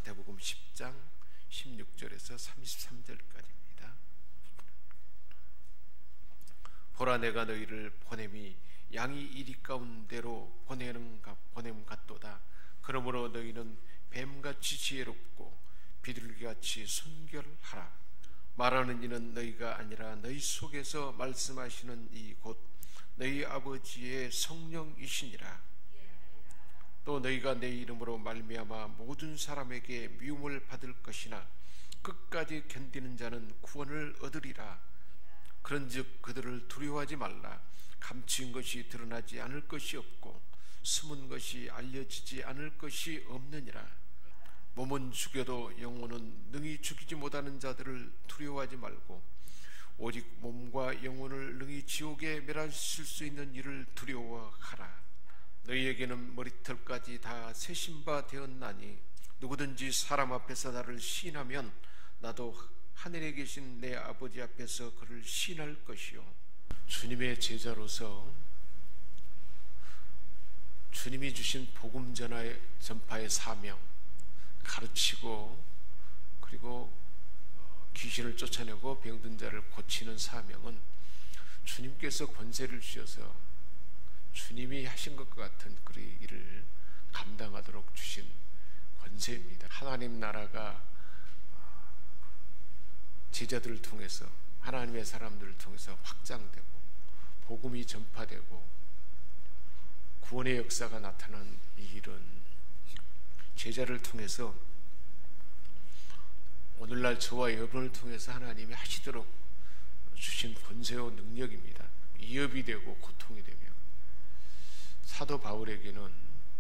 마태복음 10장 16절에서 33절까지입니다. 보라, 내가 너희를 보냄이 양이 이리 가운데로 보냄 같도다. 그러므로 너희는 뱀같이 지혜롭고 비둘기같이 순결하라. 말하는 이는 너희가 아니라 너희 속에서 말씀하시는 이 곧 너희 아버지의 성령이시니라. 또 너희가 내 이름으로 말미암아 모든 사람에게 미움을 받을 것이나 끝까지 견디는 자는 구원을 얻으리라. 그런즉 그들을 두려워하지 말라. 감추인 것이 드러나지 않을 것이 없고 숨은 것이 알려지지 않을 것이 없느니라. 몸은 죽여도 영혼은 능히 죽이지 못하는 자들을 두려워하지 말고 오직 몸과 영혼을 능히 지옥에 멸하실 수 있는 이를 두려워하라. 너희에게는 머리털까지 다 세신 바 되었나니 누구든지 사람 앞에서 나를 시인하면 나도 하늘에 계신 내 아버지 앞에서 그를 시인할 것이요. 주님의 제자로서 주님이 주신 복음 전파의 사명, 가르치고 그리고 귀신을 쫓아내고 병든 자를 고치는 사명은 주님께서 권세를 주셔서 주님이 하신 것과 같은 그 일을 감당하도록 주신 권세입니다. 하나님 나라가 제자들을 통해서, 하나님의 사람들을 통해서 확장되고 복음이 전파되고 구원의 역사가 나타난 이 일은 제자를 통해서, 오늘날 저와 여러분을 통해서 하나님이 하시도록 주신 권세와 능력입니다. 위협이 되고 고통이 되며, 사도 바울에게는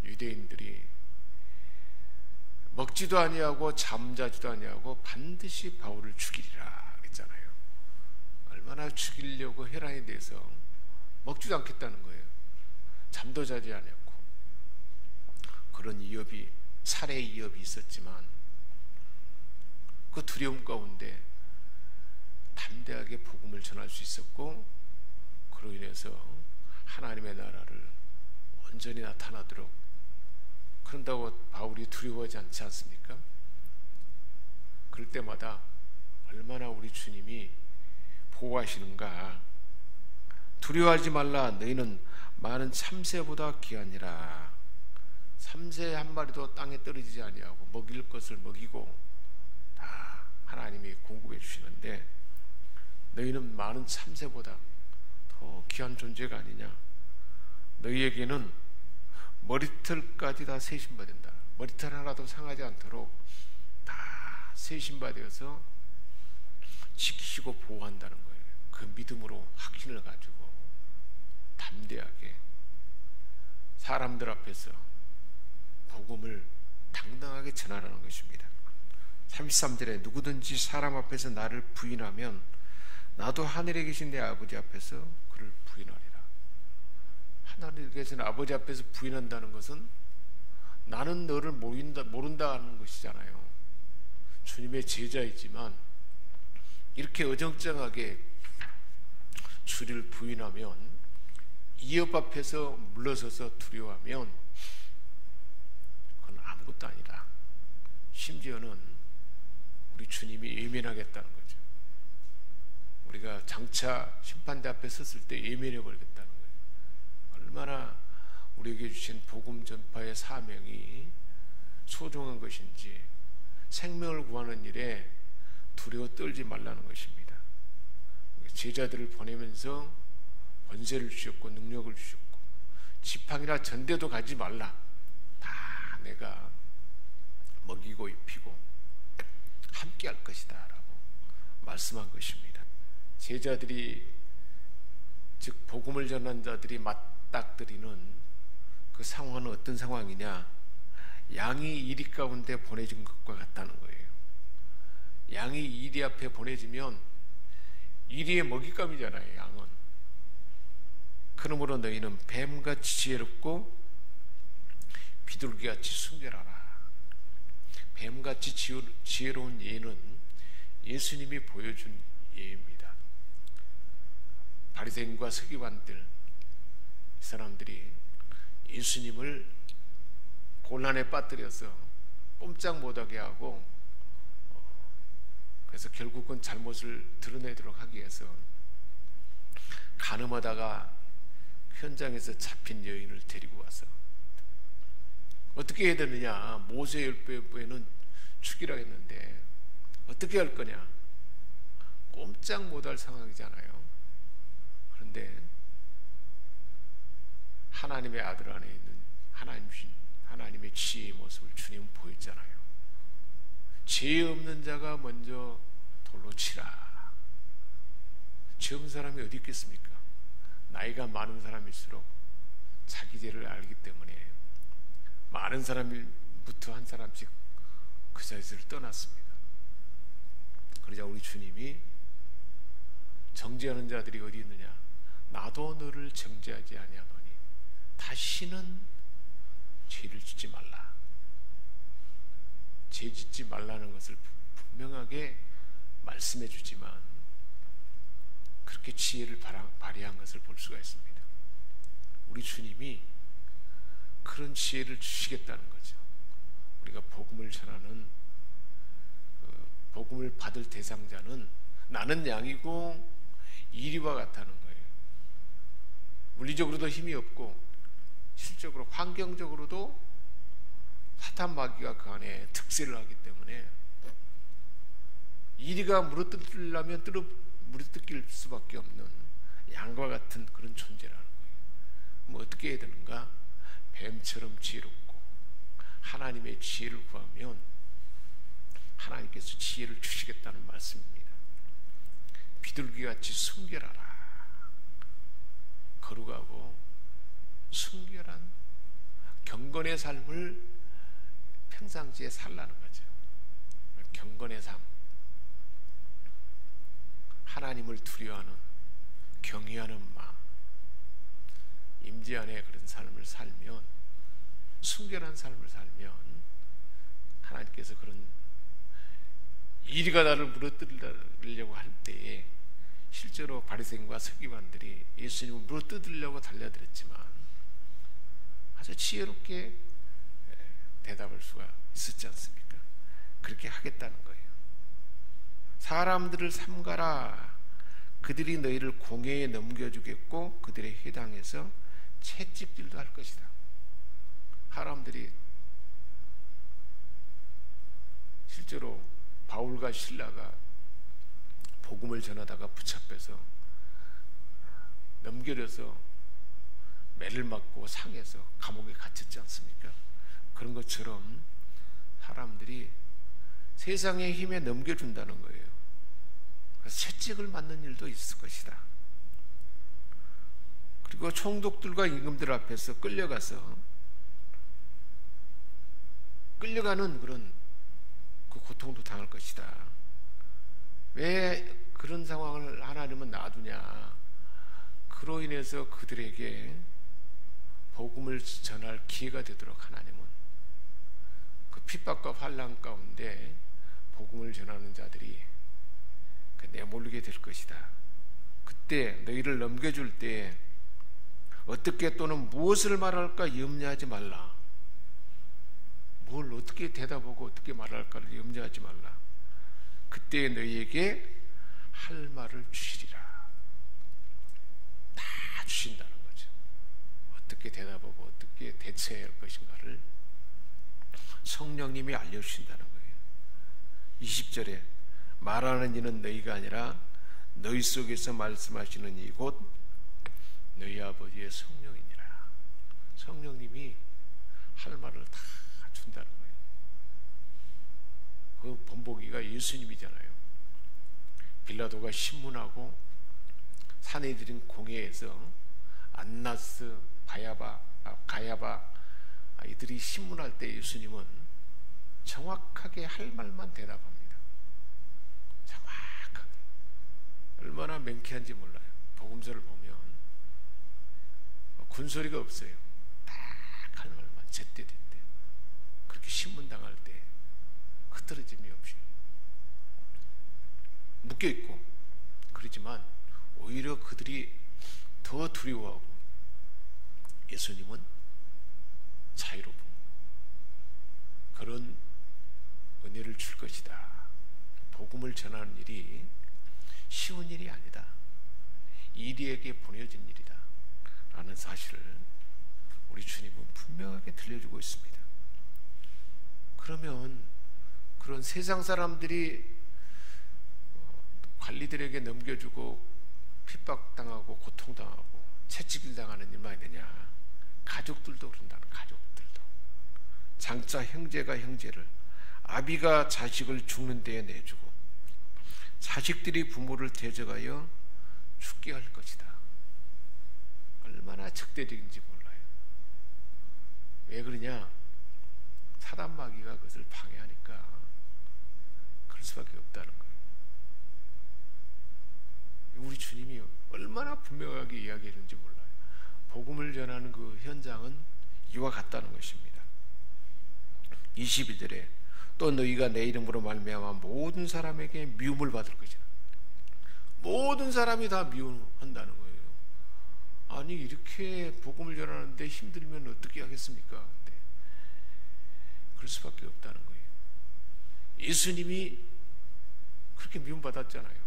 유대인들이 먹지도 아니하고 잠자지도 아니하고 반드시 바울을 죽이리라 그랬잖아요. 얼마나 죽이려고 혈안에 대해서 먹지도 않겠다는 거예요. 잠도 자지 않았고, 그런 위협이, 살해 위협이 있었지만 그 두려움 가운데 담대하게 복음을 전할 수 있었고, 그로 인해서 하나님의 나라를 온전히 나타나도록, 그런다고 바울이 두려워하지 않지 않습니까? 그럴 때마다 얼마나 우리 주님이 보호하시는가. 두려워하지 말라. 너희는 많은 참새보다 귀하니라. 참새 한 마리도 땅에 떨어지지 아니하고 먹일 것을 먹이고 다 하나님이 공급해 주시는데, 너희는 많은 참새보다 더 귀한 존재가 아니냐. 너희에게는 머리털까지 다 세신받는다. 머리털 하나도 상하지 않도록 다 세신받아서 지키시고 보호한다는 거예요. 그 믿음으로 확신을 가지고 담대하게 사람들 앞에서 복음을 당당하게 전하라는 것입니다. 33절에 누구든지 사람 앞에서 나를 부인하면 나도 하늘에 계신 내 아버지 앞에서 그를 부인하리라. 하늘에 계신 아버지 앞에서 부인한다는 것은 나는 너를 모른다 하는 것이잖아요. 주님의 제자이지만 이렇게 어정쩡하게 주를 부인하면, 이업 앞에서 물러서서 두려워하면 그건 아무것도 아니다. 심지어는 우리 주님이 예면하겠다는 거죠. 우리가 장차 심판대 앞에 섰을 때 예면해 버리겠다는 거예요. 얼마나 우리에게 주신 복음 전파의 사명이 소중한 것인지, 생명을 구하는 일에 두려워 떨지 말라는 것입니다. 제자들을 보내면서 권세를 주셨고 능력을 주셨고, 지팡이나 전대도 가지 말라. 다 내가 먹이고 입히고 함께 할 것이다 라고 말씀한 것입니다. 제자들이, 즉 복음을 전한 자들이 맞닥뜨리는 그 상황은 어떤 상황이냐. 양이 이리 가운데 보내진 것과 같다는 거예요. 양이 이리 앞에 보내지면 이리의 먹잇감이잖아요, 양은. 그러므로 너희는 뱀같이 지혜롭고 비둘기같이 순결하라. 뱀같이 지혜로운 예는 예수님이 보여준 예입니다. 바리새인과 서기관들, 이 사람들이 예수님을 곤란에 빠뜨려서 꼼짝 못하게 하고, 그래서 결국은 잘못을 드러내도록 하기 위해서 가늠하다가 현장에서 잡힌 여인을 데리고 와서 어떻게 해야 되느냐. 모세 율법에는 죽이라 했는데 어떻게 할 거냐. 꼼짝 못할 상황이잖아요. 그런데 하나님의 아들 안에 있는 하나님의 지혜의 모습을 주님은 보였잖아요. 죄 없는 자가 먼저 돌로 치라. 죄 없는 사람이 어디 있겠습니까? 나이가 많은 사람일수록 자기 죄를 알기 때문에 많은 사람부터 한 사람씩 그 자리를 떠났습니다. 그러자 우리 주님이 정죄하는 자들이 어디 있느냐. 나도 너를 정죄하지 아니하노니 다시는 죄를 짓지 말라. 죄 짓지 말라는 것을 분명하게 말씀해 주지만 그렇게 지혜를 발휘한 것을 볼 수가 있습니다. 우리 주님이 그런 지혜를 주시겠다는 거죠. 우리가 복음을 전하는 복음을 받을 대상자는 나는 양이고 이리와 같다는 거예요. 물리적으로도 힘이 없고 실적으로 환경적으로도 사탄 마귀가 그 안에 특세를 하기 때문에 이리가 물어뜯으려면 물어뜯길 수밖에 없는 양과 같은 그런 존재라는 거예요. 뭐 어떻게 해야 되는가? 뱀처럼 지혜롭고 하나님의 지혜를 구하면 하나님께서 지혜를 주시겠다는 말씀입니다. 비둘기같이 순결하라. 거룩하고 순결한 경건의 삶을 평상시에 살라는 거죠. 경건의 삶, 하나님을 두려워하는 경외하는 마음, 임재 안에 그런 삶을 살면, 순결한 삶을 살면 하나님께서 그런 이리가 나를 물어뜯으려고 할 때에 실제로 바리새인과 서기관들이 예수님을 물어뜯으려고 달려들었지만 아주 지혜롭게 대답할 수가 있었지 않습니까? 그렇게 하겠다는 거예요. 사람들을 삼가라. 그들이 너희를 공회에 넘겨주겠고 그들의 회당에서 채찍질도 할 것이다. 사람들이 실제로 바울과 실라가 복음을 전하다가 붙잡혀서 넘겨져서 매를 맞고 상해서 감옥에 갇혔지 않습니까? 그런 것처럼 사람들이 세상의 힘에 넘겨준다는 거예요. 그래서 채찍을 맞는 일도 있을 것이다. 그리고 총독들과 임금들 앞에서 끌려가는 그런 그 고통도 당할 것이다. 왜 그런 상황을 하나님은 놔두냐? 그로 인해서 그들에게 복음을 전할 기회가 되도록 하나님은 그 핍박과 환난 가운데 복음을 전하는 자들이 내몰리게 될 것이다. 그때 너희를 넘겨줄 때 어떻게 또는 무엇을 말할까 염려하지 말라. 뭘 어떻게 대답하고 어떻게 말할까를 염려하지 말라. 그때 너희에게 할 말을 주시리라. 다 주신다는 거죠. 어떻게 대답하고 어떻게 대처해야 할 것인가를 성령님이 알려주신다는 거예요. 20절에 말하는 이는 너희가 아니라 너희 속에서 말씀하시는 이 곧 너희 아버지의 성령이니라. 성령님이 할 말을 다 준다는 거예요. 그 본보기가 예수님이잖아요. 빌라도가 신문하고 사내들인 공회에서 안나스, 가야바 이들이 신문할 때 예수님은 정확하게 할 말만 대답합니다. 정확하게. 얼마나 맹쾌한지 몰라요. 복음서를 보면 군소리가 없어요. 딱 할 말만 제때제때. 그렇게 신문당할 때 흐트러짐이 없이 묶여있고 그러지만 오히려 그들이 더 두려워하고 예수님은 자유로운 그런 은혜를 줄 것이다. 복음을 전하는 일이 쉬운 일이 아니다. 이리에게 보내진 일이다 라는 사실을 우리 주님은 분명하게 들려주고 있습니다. 그러면 그런 세상 사람들이 관리들에게 넘겨주고 핍박당하고 고통당하고 채찍질 당하는 일만 되냐? 가족들도 그런다는, 가족들도. 장차 형제가 형제를, 아비가 자식을 죽는 데에 내주고 자식들이 부모를 대적하여 죽게 할 것이다. 얼마나 적대적인지 몰라요. 왜 그러냐? 사단 마귀가 그것을 방해하니까 그럴 수밖에 없다는 거예요. 우리 주님이 얼마나 분명하게 이야기했는지 몰라요. 복음을 전하는 그 현장은 이와 같다는 것입니다. 21절에 또 너희가 내 이름으로 말미암아 모든 사람에게 미움을 받을 것이다. 모든 사람이 다 미움한다는 거예요. 아니 이렇게 복음을 전하는데 힘들면 어떻게 하겠습니까? 네. 그럴 수밖에 없다는 거예요. 예수님이 그렇게 미움받았잖아요.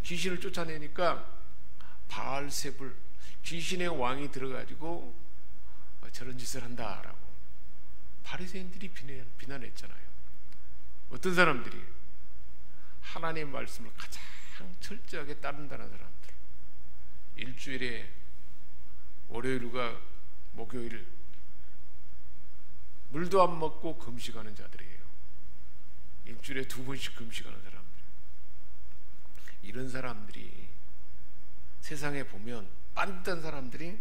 귀신을 쫓아내니까 바알세불, 귀신의 왕이 들어가지고 저런 짓을 한다라고 바리새인들이 비난했잖아요. 어떤 사람들이? 하나님의 말씀을 가장 철저하게 따른다는 사람들. 일주일에 월요일과 목요일 물도 안 먹고 금식하는 자들이에요. 일주일에 2번씩 금식하는 사람들. 이런 사람들이 세상에 보면 빤듯한 사람들이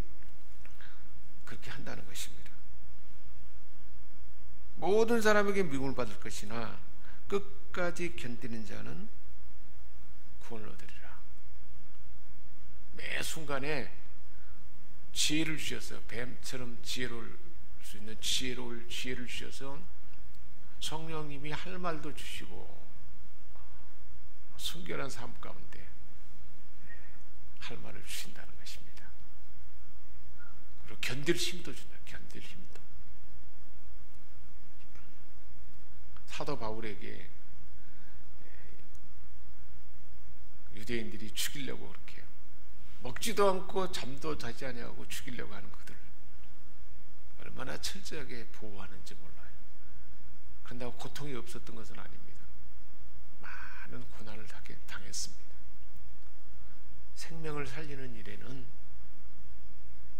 그렇게 한다는 것입니다. 모든 사람에게 미움을 받을 것이나 끝까지 견디는 자는 구원을 얻으리라. 매 순간에 지혜를 주셔서, 뱀처럼 지혜로울 수 있는 지혜를 주셔서 성령님이 할 말도 주시고 순결한 삶 가운데 할 말을 주신다는 것입니다. 그리고 견딜 힘도 준다. 견딜 힘도. 사도 바울에게 유대인들이 죽이려고 그렇게 해요. 먹지도 않고 잠도 자지 아니하고 죽이려고 하는 그들을 얼마나 철저하게 보호하는지 몰라요. 그런다고 고통이 없었던 것은 아닙니다. 많은 고난을 당했습니다. 생명을 살리는 일에는,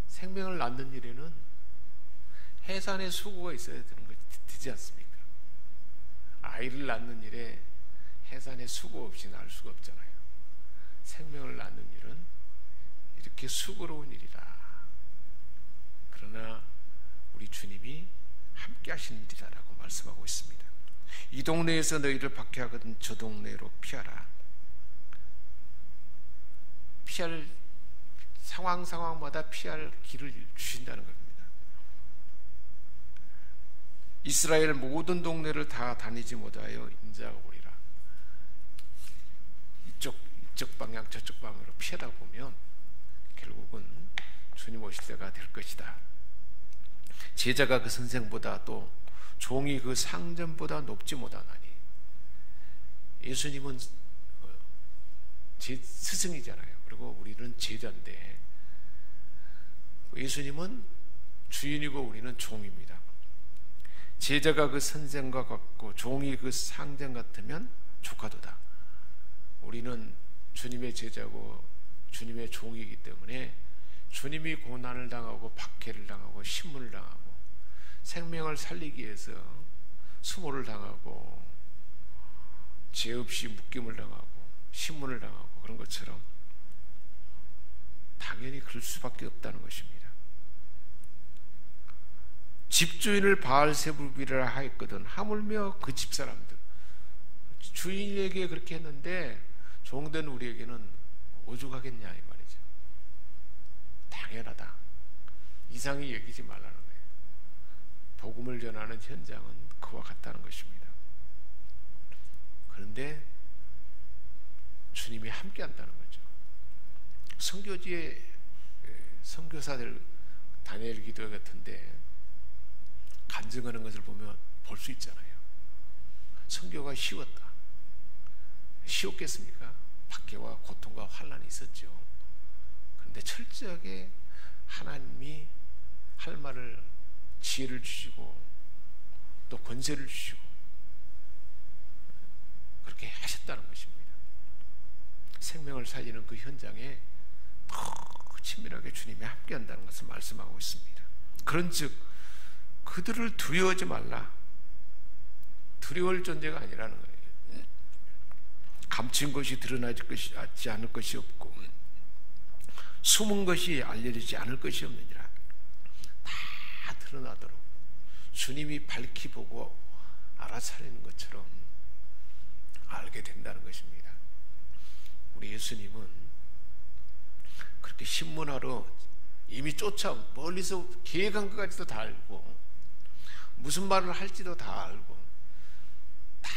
생명을 낳는 일에는 해산의 수고가 있어야 되는 거 되지 않습니까? 아이를 낳는 일에 해산의 수고 없이 낳을 수가 없잖아요. 생명을 낳는 일은 이렇게 수고로운 일이라. 그러나 우리 주님이 함께 하신 일이라고 말씀하고 있습니다. 이 동네에서 너희를 박해하거든 저 동네로 피하라. 피할 상황마다 피할 길을 주신다는 겁니다. 이스라엘 모든 동네를 다 다니지 못하여 인자가 오리라. 이쪽 방향 저쪽 방향으로 피하다 보면 결국은 주님 오실 때가 될 것이다. 제자가 그 선생보다 또 종이 그 상전보다 높지 못하나니. 예수님은 스승이잖아요. 그리고 우리는 제자인데 예수님은 주인이고 우리는 종입니다. 제자가 그 선생과 같고 종이 그 상전 같으면 조카도다. 우리는 주님의 제자고 주님의 종이기 때문에 주님이 고난을 당하고 박해를 당하고 신문을 당하고 생명을 살리기 위해서 수모를 당하고 죄 없이 묶임을 당하고 신문을 당하고 그런 것처럼 당연히 그럴 수밖에 없다는 것입니다. 집주인을 바알세불비라 하였거든 하물며 그 집사람들, 주인에게 그렇게 했는데 종된 우리에게는 오죽하겠냐 이 말이죠. 당연하다. 이상히 여기지 말라는 거예요. 복음을 전하는 현장은 그와 같다는 것입니다. 그런데 주님이 함께 한다는 거죠. 선교지에 선교사들 다니엘 기도 같은데 간증하는 것을 보면 볼 수 있잖아요. 선교가 쉬웠겠습니까? 박해와 고통과 환난이 있었죠. 그런데 철저하게 하나님이 할 말을 지혜를 주시고 또 권세를 주시고 그렇게 하셨다는 것입니다. 생명을 살리는 그 현장에 더 친밀하게 주님이 함께한다는 것을 말씀하고 있습니다. 그런즉 그들을 두려워하지 말라. 두려워할 존재가 아니라는 거예요. 감춘 것이 드러나지 않을 것이 없고 숨은 것이 알려지지 않을 것이 없느니라. 다 드러나도록 주님이 밝히 보고 알아차리는 것처럼 알게 된다는 것입니다. 우리 예수님은 그렇게 신문하러 이미 멀리서 계획한 것까지도 다 알고 무슨 말을 할지도 다 알고 다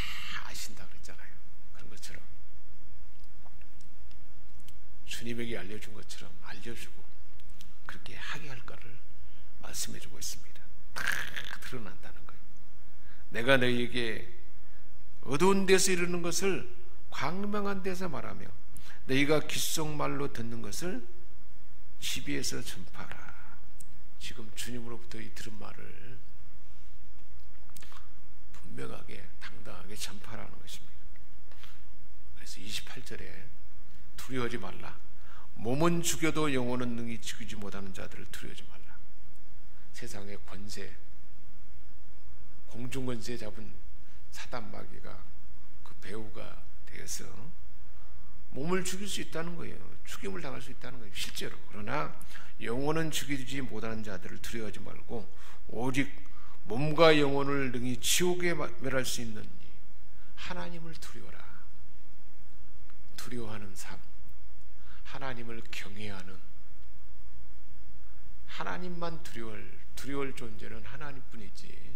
아신다 그랬잖아요. 그런 것처럼 주님에게 알려준 것처럼 알려주고 그렇게 하게 할 거를 말씀해주고 있습니다. 다 드러난다는 거예요. 내가 너희에게 어두운 데서 이르는 것을 광명한 데서 말하며 너희가 귓속말로 듣는 것을 집에서 전파하라. 지금 주님으로부터 이 들은 말을 분명하게 당당하게 전파하라는 것입니다. 그래서 28절에 두려워하지 말라. 몸은 죽여도 영혼은 능히 죽이지 못하는 자들을 두려워하지 말라. 세상의 권세, 공중권세 잡은 사단 마귀가 그 배후가 되어서 몸을 죽일 수 있다는 거예요. 죽임을 당할 수 있다는 거예요. 실제로. 그러나 영혼은 죽이지 못하는 자들을 두려워하지 말고 오직 몸과 영혼을 능히 지옥에 멸할 수 있는 하나님을 두려워라. 두려워하는 삶, 하나님을 경외하는, 하나님만 두려워할 존재는 하나님뿐이지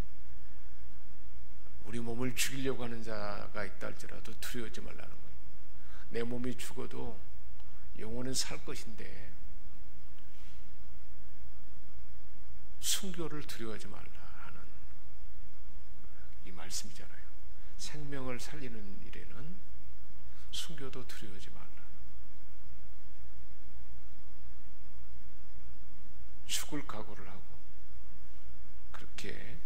우리 몸을 죽이려고 하는 자가 있다 할지라도 두려워하지 말라는 거예요. 내 몸이 죽어도 영혼은 살 것인데 순교를 두려워하지 말라 하는 이 말씀이잖아요. 생명을 살리는 일에는 순교도 두려워하지 말라. 죽을 각오를 하고 그렇게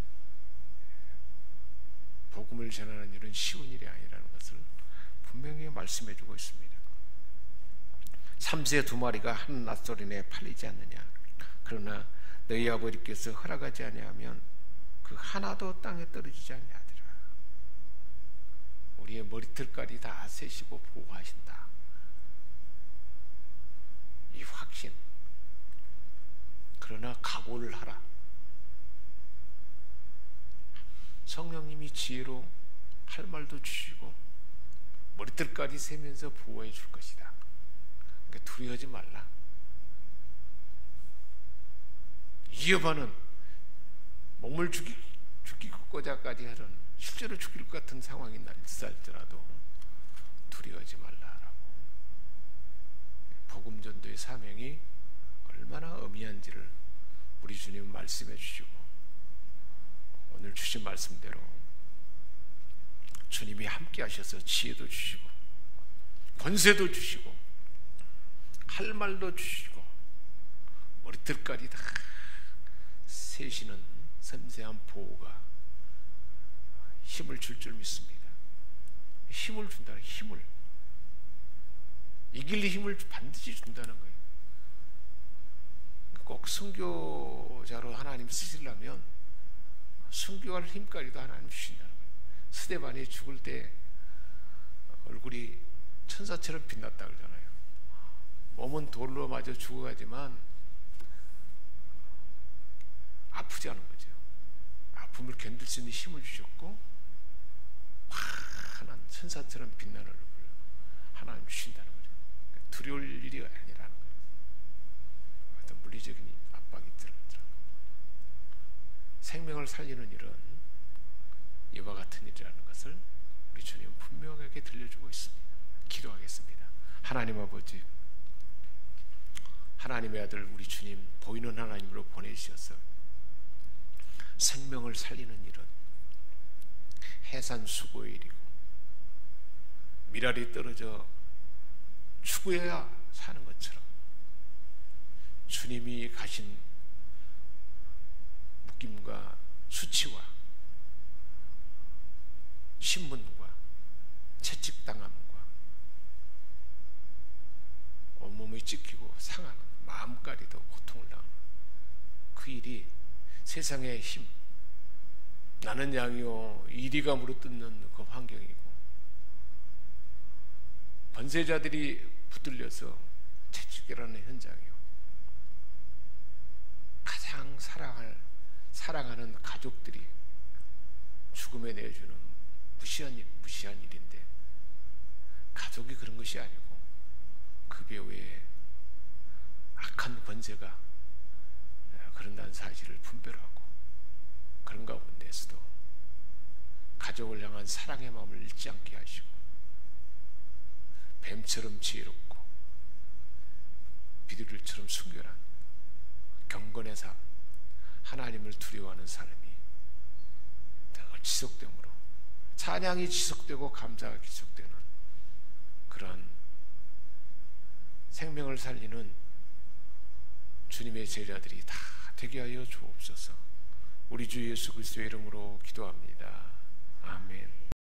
복음을 전하는 일은 쉬운 일이 아니라는 것을 분명히 말씀해주고 있습니다. 3세 2마리가 한 낫소린에 팔리지 않느냐. 그러나 너희 아버지께서 허락하지 아니하면 그 하나도 땅에 떨어지지 아니하리라. 우리의 머리털까지 다 세시고 보호하신다. 이 확신. 그러나 각오를 하라. 성령님이 지혜로 할 말도 주시고 머리털까지 세면서 보호해 줄 것이다. 그러니까 두려워하지 말라. 이어바는 몸을 죽이고자까지 하는 실제로 죽일 것 같은 상황이 날지라도 두려워하지 말라라고. 복음전도의 사명이 얼마나 엄미한지를 우리 주님은 말씀해 주시고 오늘 주신 말씀대로 주님이 함께 하셔서 지혜도 주시고 권세도 주시고 할 말도 주시고 머리털까지 다 세시는 섬세한 보호가 힘을 줄 줄 믿습니다. 힘을 준다. 힘을 이길 힘을 반드시 준다는 거예요. 꼭 순교자로 하나님 쓰시려면 순교할 힘까지도 하나님 주신다는 거예요. 스데반이 죽을 때 얼굴이 천사처럼 빛났다 그러잖아요. 몸은 돌로 맞아 죽어가지만 아프지 않은 거죠. 아픔을 견딜 수 있는 힘을 주셨고 환한 천사처럼 빛나는 얼굴을 하나님 주신다는 거죠. 그러니까 두려울 일이 아니라는 거예요. 어떤 물리적인 압박이 들어오더라고요. 생명을 살리는 일은 이와 같은 일이라는 것을 우리 주님은 분명하게 들려주고 있습니다. 기도하겠습니다. 하나님 아버지, 하나님의 아들 우리 주님 보이는 하나님으로 보내주셔서 생명을 살리는 일은 해산수고의 일이고 미랄이 떨어져 죽어야 사는 것처럼 주님이 가신 묶임과 수치와 신문과 채찍당함과 온몸이 찢기고 상하는 마음까지도 고통을 당하는 그 일이 세상의 힘, 나는 양이요 이리가 물어뜯는 그 환경이고 번세자들이 붙들려서 채찍질하는 현장이요 가장 사랑하는 가족들이 죽음에 내주는 무시한 일인데 가족이 그런 것이 아니고 그 배후에 악한 번제가 그런다는 사실을 분별하고 그런 가운데서도 가족을 향한 사랑의 마음을 잃지 않게 하시고 뱀처럼 지혜롭고 비둘기처럼 순결한 경건의 삶, 하나님을 두려워하는 삶이 늘 지속되므로 찬양이 지속되고 감사가 지속되는 그러한 생명을 살리는 주님의 제자들이 다 되게 하여 주옵소서. 우리 주 예수 그리스도의 이름으로 기도합니다. 아멘.